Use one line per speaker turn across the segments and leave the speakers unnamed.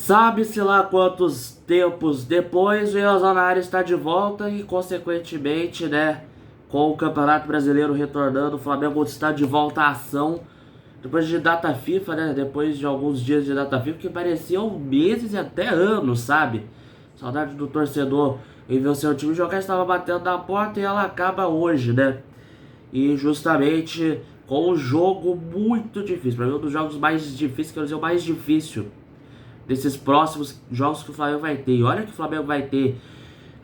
Sabe-se lá quantos tempos depois, o Rosanari está de volta e, consequentemente, né, com o Campeonato Brasileiro retornando, o Flamengo está de volta à ação depois de data FIFA, né, depois de alguns dias de data FIFA que pareciam meses e até anos, sabe? Saudade do torcedor em ver o seu time jogar, estava batendo na porta e ela acaba hoje, né? E justamente com um jogo muito difícil, para mim um dos jogos mais difíceis, quero dizer o mais difícil desses próximos jogos que o Flamengo vai ter. E olha que o Flamengo vai ter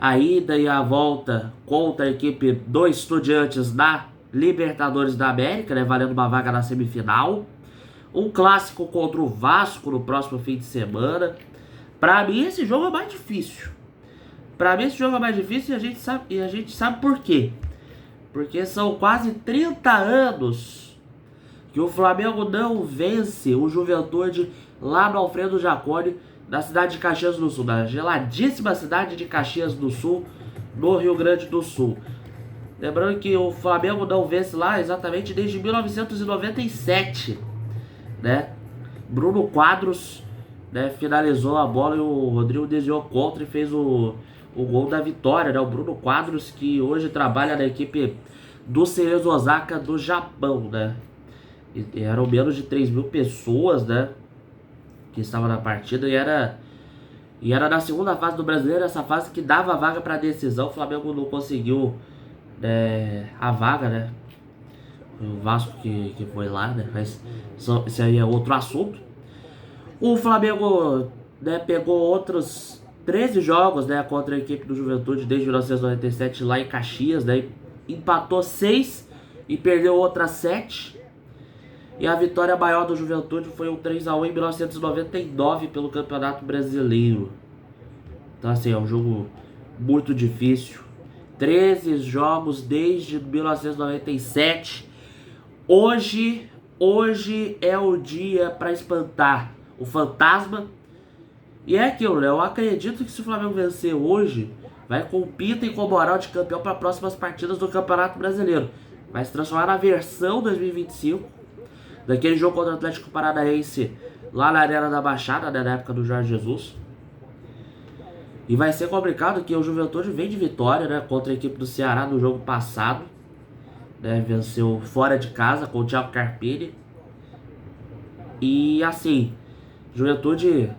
a ida e a volta contra a equipe do Estudiantes na Libertadores da América, né, valendo uma vaga na semifinal. Um clássico contra o Vasco no próximo fim de semana. Pra mim esse jogo é mais difícil. Pra mim esse jogo é mais difícil e a gente sabe por quê. Porque são quase 30 anos que o Flamengo não vence o Juventude lá no Alfredo Jaconi, na cidade de Caxias do Sul, na geladíssima cidade de Caxias do Sul, no Rio Grande do Sul. Lembrando que o Flamengo não vence lá exatamente desde 1997, né? Bruno Quadros, né, finalizou a bola e o Rodrigo desviou contra e fez o gol da vitória, né? O Bruno Quadros, que hoje trabalha na equipe do Cerezo Osaka do Japão, né? E eram menos de 3 mil pessoas, né, que estavam na partida e era na segunda fase do Brasileiro, essa fase que dava a vaga para decisão. O Flamengo não conseguiu a vaga, né? O Vasco que foi lá, né? Mas esse aí é outro assunto. O Flamengo, né, pegou outros 13 jogos, né, contra a equipe do Juventude desde 1997 lá em Caxias, né? Empatou 6 e perdeu outras 7. E a vitória maior do Juventude foi um 3-1 em 1999 pelo Campeonato Brasileiro. Então assim, é um jogo muito difícil. 13 jogos desde 1997. Hoje é o dia para espantar o fantasma. E é aquilo, né? Eu acredito que se o Flamengo vencer hoje, vai com pinta e com moral de campeão para próximas partidas do Campeonato Brasileiro. Vai se transformar na versão 2025 daquele jogo contra o Atlético Paranaense lá na Arena da Baixada, né, na época do Jorge Jesus. E vai ser complicado que o Juventude vem de vitória, né, contra a equipe do Ceará no jogo passado, né, venceu fora de casa com o Thiago Carpini. E assim, Juventude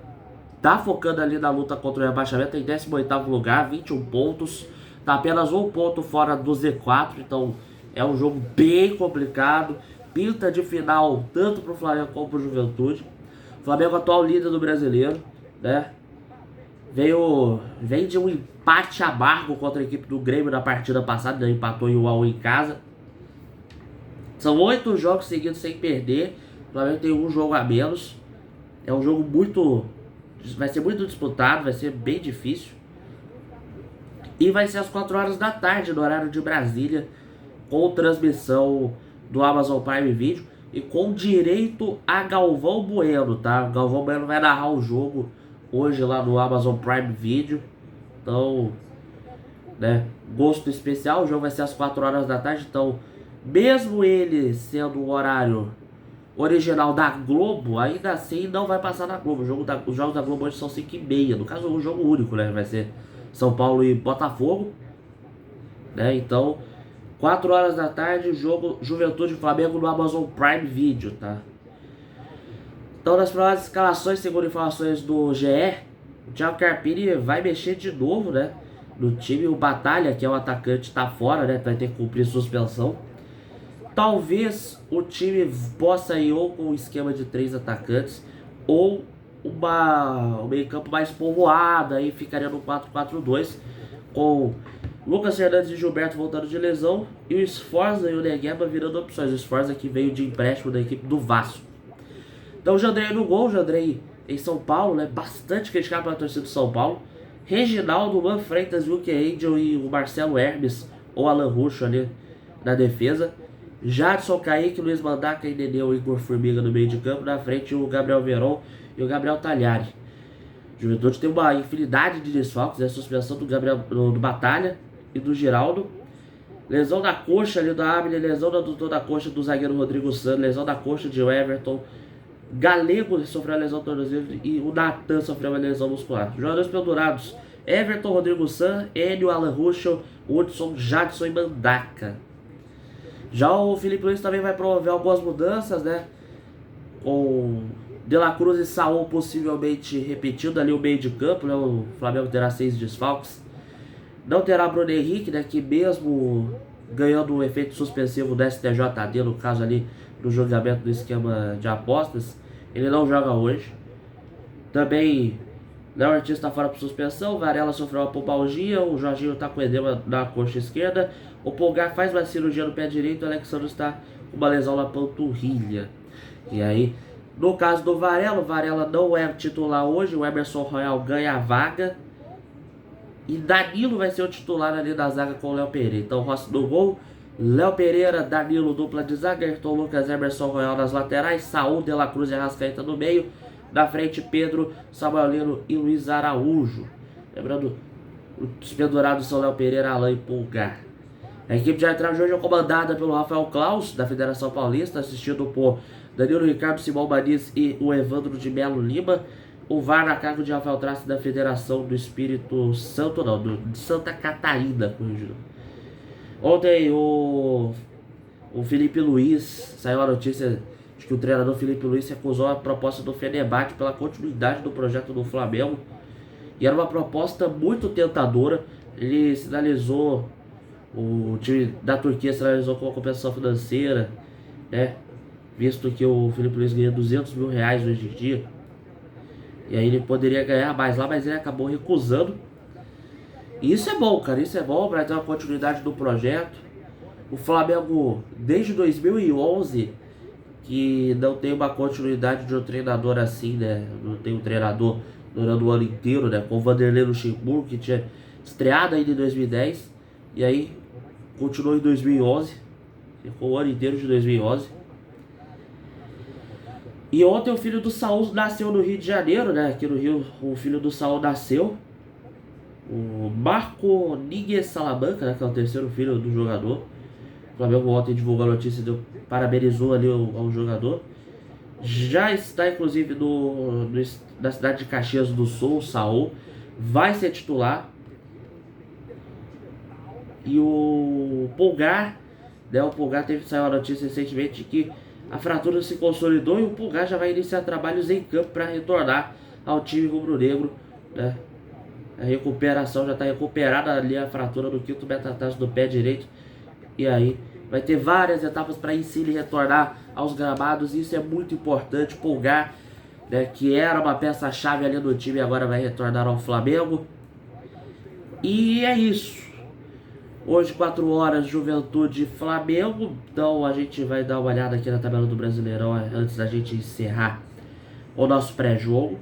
tá focando ali na luta contra o rebaixamento, em 18º lugar, 21 pontos, tá apenas um ponto fora do Z4, então é um jogo bem complicado. Pinta de final tanto pro Flamengo como pro Juventude. Flamengo atual líder do Brasileiro, né? Vem de um empate amargo contra a equipe do Grêmio na partida passada, né? Empatou em 1-1 em casa. São 8 jogos seguidos sem perder. O Flamengo tem um jogo a menos. É um jogo vai ser muito disputado, vai ser bem difícil. E vai ser às 4 horas da tarde, no horário de Brasília, com transmissão do Amazon Prime Video e com direito a Galvão Bueno, tá? O Galvão Bueno vai narrar o jogo hoje lá no Amazon Prime Video. Então, né, gosto especial. O jogo vai ser às 4 horas da tarde. Então, mesmo ele sendo o horário original da Globo, ainda assim não vai passar na Globo. Os jogos da Globo hoje são 5h30. No caso, um jogo único, né? Vai ser São Paulo e Botafogo, né? Então, 4 horas da tarde, jogo Juventude e Flamengo no Amazon Prime Video, tá? Então, nas próximas escalações, segundo informações do GE, o Thiago Carpini vai mexer de novo, né, no time. O Batalha, que é o atacante, tá fora, né? Vai ter que cumprir suspensão. Talvez o time possa ir ou com um esquema de 3 atacantes ou um meio campo mais povoado, aí ficaria no 4-4-2 com Lucas Fernandes e Gilberto voltando de lesão e o Sforza e o Negueba virando opções. O Sforza que veio de empréstimo da equipe do Vasco. Então o Jandrei no gol, o Jandrei em São Paulo, né, bastante criticado pela torcida do São Paulo. Reginaldo, Luan Freitas, Luke Angel e o Marcelo Hermes ou Alan Ruschel ali na defesa. Jadson, Kaique, Luiz Mandaca e Nenê, Igor Formiga no meio de campo. Na frente o Gabriel Veron e o Gabriel Talhari. O Juventude tem uma infinidade de desfalques, a suspensão do Batalha e do Giraldo. Lesão da coxa ali do Abner, lesão do adutor da coxa do zagueiro Rodrigo Santos, lesão da coxa de Everton, Galego sofreu uma lesão no tornozelo e o Natan sofreu uma lesão muscular. Jogadores pendurados: Everton, Rodrigo San, Enio, Alan Ruschel, Hudson, Jadson e Mandaca. Já o Felipe Luiz também vai promover algumas mudanças, né? Com De La Cruz e Saul possivelmente repetindo ali o meio de campo, né? O Flamengo terá 6 desfalques. Não terá Bruno Henrique, né? Que mesmo ganhando o efeito suspensivo do STJD, no caso ali do julgamento do esquema de apostas, ele não joga hoje. Também Léo Ortiz está fora por suspensão, Varela sofreu uma pubalgia, o Jorginho está com edema na coxa esquerda, o Pulgar faz uma cirurgia no pé direito, o Alexandre está com uma lesão na panturrilha. E aí, no caso do Varela, o Varela não é titular hoje, o Emerson Royal ganha a vaga. E Danilo vai ser o titular ali da zaga com o Léo Pereira. Então, Rossi no gol, Léo Pereira, Danilo, dupla de zaga, Ayrton Lucas, Emerson Royal nas laterais, Saul, De La Cruz e Arrascaeta no meio. Na frente, Pedro, Samuel Lino e Luiz Araújo. Lembrando, os pendurados são Léo Pereira, Alain e Pulgar. A equipe de arbitragem hoje é comandada pelo Rafael Klaus, da Federação Paulista, assistido por Danilo Ricardo, Simão Maniz e o Evandro de Melo Lima. O VAR na cargo de Rafael Trace da Federação do Espírito Santo, não, de Santa Catarina, corrigido. Ontem o Felipe Luiz, saiu a notícia de que o treinador Felipe Luiz recusou a proposta do Fenerbahçe pela continuidade do projeto do Flamengo. E era uma proposta muito tentadora. Ele sinalizou, o time da Turquia sinalizou com uma compensação financeira, né? Visto que o Felipe Luiz ganha 200 mil reais hoje em dia. E aí ele poderia ganhar mais lá, mas ele acabou recusando. E isso é bom, cara. Isso é bom para ter uma continuidade do projeto. O Flamengo, desde 2011, que não tem uma continuidade de um treinador assim, né? Não tem um treinador durante o ano inteiro, né? Com o Vanderlei Luxemburgo, que tinha estreado ainda em 2010. E aí continuou em 2011. Ficou o ano inteiro de 2011. E ontem o filho do Saul nasceu no Rio de Janeiro, né? Aqui no Rio o filho do Saul nasceu. O Marco Níguez Salamanca, né? Que é o terceiro filho do jogador. O Flamengo ontem divulgou a notícia, parabenizou ali ao jogador. Já está inclusive na cidade de Caxias do Sul, o Saul. Vai ser titular. E o Pulgar, né? O Pulgar saiu a notícia recentemente de que a fratura se consolidou e o Pulgar já vai iniciar trabalhos em campo para retornar ao time rubro-negro, né? A recuperação já está recuperada ali, a fratura do quinto metatarso do pé direito. E aí vai ter várias etapas para ele retornar aos gramados. Isso é muito importante. Pulgar, né, que era uma peça-chave ali do time, agora vai retornar ao Flamengo. E é isso. Hoje, 4 horas, Juventude e Flamengo. Então a gente vai dar uma olhada aqui na tabela do Brasileirão antes da gente encerrar o nosso pré-jogo.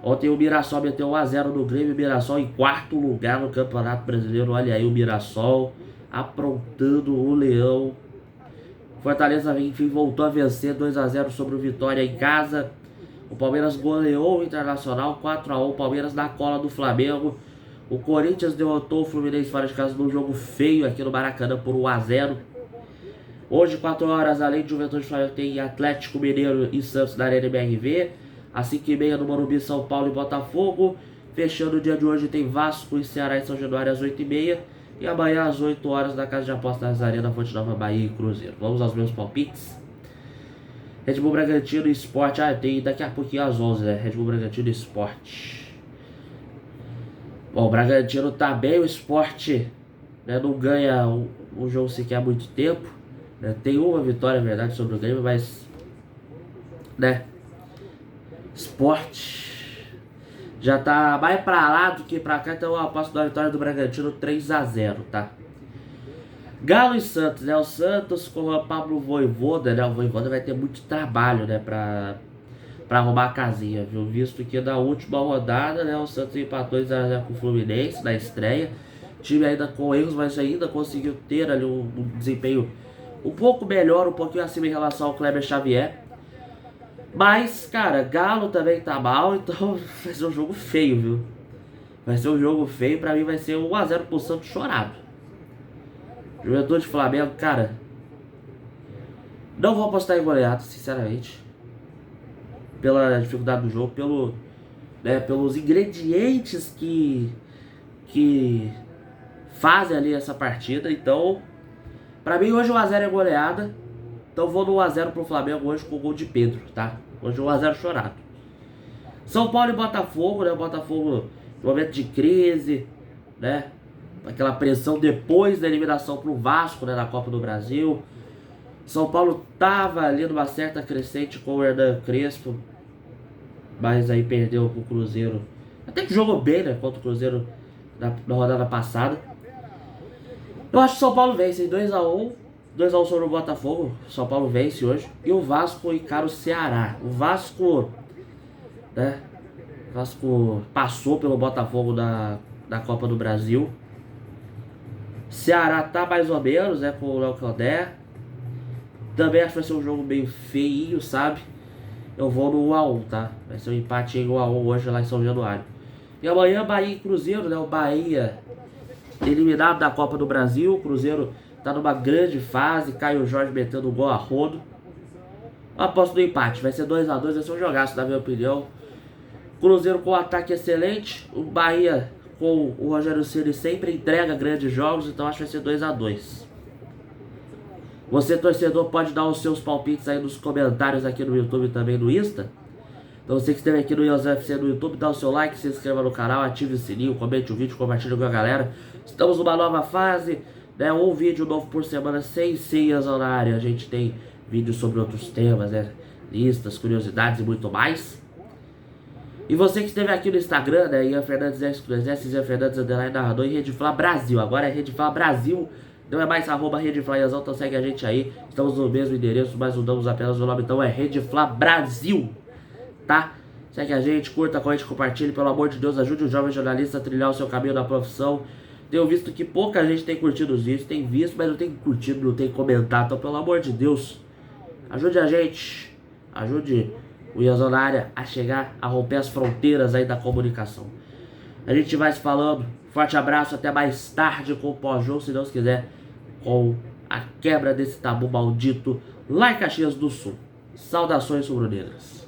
Ontem o Mirassol meteu 1 a 0 no Grêmio. O Mirassol em quarto lugar no Campeonato Brasileiro. Olha aí o Mirassol aprontando o Leão. Fortaleza, enfim, voltou a vencer 2 a 0 sobre o Vitória em casa. O Palmeiras goleou o Internacional 4 a 1. Palmeiras na cola do Flamengo. O Corinthians derrotou o Fluminense fora de casa num jogo feio aqui no Maracanã por 1 a 0. Hoje, 4 horas, além de Juventude, Flamengo tem Atlético Mineiro e Santos na Arena MRV. Às 5h30 no Morumbi, São Paulo e Botafogo. Fechando o dia de hoje tem Vasco e Ceará e São Januário às 8h30. E amanhã às 8 horas na Casa de Apostas Arena, Fonte Nova, Bahia e Cruzeiro. Vamos aos meus palpites. Red Bull Bragantino e Sport. Tem daqui a pouquinho às 11, né? Red Bull Bragantino e Sport. Bom, o Bragantino tá bem, o Sport, né, não ganha um jogo sequer há muito tempo, né? Tem uma vitória, é verdade, sobre o Grêmio, mas, né, Sport já tá mais pra lá do que pra cá, então eu aposto na vitória do Bragantino 3 a 0, tá? Galo e Santos, né? O Santos com o Pablo Vojvoda, né? O Vojvoda vai ter muito trabalho, né, pra arrumar a casinha, viu? Visto que na última rodada, né, o Santos empatou 2 a 0 com o Fluminense na estreia. O time ainda com erros, mas ainda conseguiu ter ali um desempenho um pouco melhor, um pouquinho acima em relação ao Kleber Xavier. Mas, cara, Galo também tá mal, então vai ser um jogo feio, viu? Vai ser um jogo feio, pra mim vai ser 1 a 0 pro Santos chorado. Juventude de Flamengo, cara, não vou apostar em goleada, sinceramente. pela dificuldade do jogo, pelos ingredientes que fazem ali essa partida. Então, pra mim hoje o 1x0 é goleada. Então vou no 1x0 pro Flamengo hoje com o gol de Pedro, tá? Hoje 1x0 chorado. São Paulo e Botafogo, né? O Botafogo no momento de crise, né? Aquela pressão depois da eliminação pro Vasco, né? Na Copa do Brasil. São Paulo tava ali numa certa crescente com o Hernan Crespo, mas aí perdeu pro Cruzeiro. Até que jogou bem, né? Contra o Cruzeiro na rodada passada. Eu acho que o São Paulo vence, 2x1. 2x1 sobre o Botafogo. São Paulo vence hoje. E o Vasco encara o Ceará. O Vasco, né? O Vasco passou pelo Botafogo da Copa do Brasil. Ceará tá mais ou menos, né? Com o Léo Condé. Também acho que vai ser um jogo meio feinho, sabe? Eu vou no 1x1, tá? Vai ser um empate em 1x1 hoje lá em São Januário. E amanhã Bahia e Cruzeiro, né? O Bahia eliminado da Copa do Brasil. O Cruzeiro tá numa grande fase. Caio Jorge metendo gol a rodo. Eu aposto no empate. Vai ser 2x2. Vai ser um jogaço, na minha opinião. Cruzeiro com um ataque excelente. O Bahia com o Rogério Ceni sempre entrega grandes jogos. Então acho que vai ser 2x2. Você, torcedor, pode dar os seus palpites aí nos comentários aqui no YouTube e também no Insta. Então você que esteve aqui no IosFC no YouTube, dá o seu like, se inscreva no canal, ative o sininho, comente o vídeo, compartilhe com a galera. Estamos numa nova fase, né? Um vídeo novo por semana, sem senhas na área. A gente tem vídeos sobre outros temas, né? Listas, curiosidades e muito mais. E você que esteve aqui no Instagram, né? Ian Fernandes S2S, Ian Fernandes _ narrador e Rede Fla Brasil. Agora é Rede Fla Brasil. Não é mais @Rede Fla Iazão, então segue a gente aí. Estamos no mesmo endereço, mas mudamos apenas o nome, então é Rede Fla Brasil, tá? Segue a gente, curta, comente, compartilhe, pelo amor de Deus, ajude o jovem jornalista a trilhar o seu caminho na profissão. Tenho visto que pouca gente tem curtido os vídeos, tem visto, mas não tem curtido, não tem comentado, então pelo amor de Deus, ajude a gente, ajude o Iazão na área a chegar, a romper as fronteiras aí da comunicação. A gente vai se falando, forte abraço, até mais tarde com o pós-jogo, se Deus quiser, com a quebra desse tabu maldito lá em Caxias do Sul. Saudações rubro-negras.